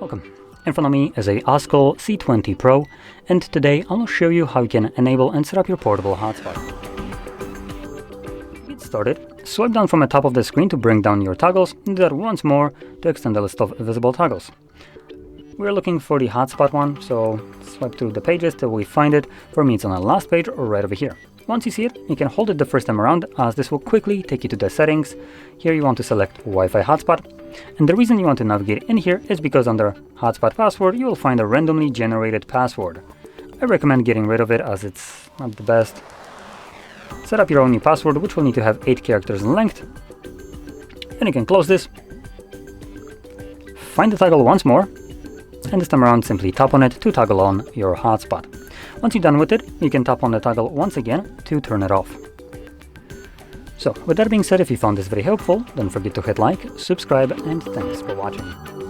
Welcome. In front of me is a Oscal C20 Pro, and today I'll show you how you can enable and set up your portable hotspot. To get started, swipe down from the top of the screen to bring down your toggles, and do that once more to extend the list of visible toggles. We're looking for the hotspot one, so swipe through the pages till we find it. For me, it's on the last page or right over here. Once you see it, you can hold it the first time around, as this will quickly take you to the settings. Here you want to select Wi-Fi hotspot, and the reason you want to navigate in here is because under hotspot password you will find a randomly generated password. I recommend getting rid of it as it's not the best. Set up your own new password, which will need to have 8 characters in length. Then you can close this, find the toggle once more, and this time around simply tap on it to toggle on your hotspot. Once you're done with it, you can tap on the toggle once again to turn it off. So, with that being said, if you found this very helpful, don't forget to hit like, subscribe, and thanks for watching.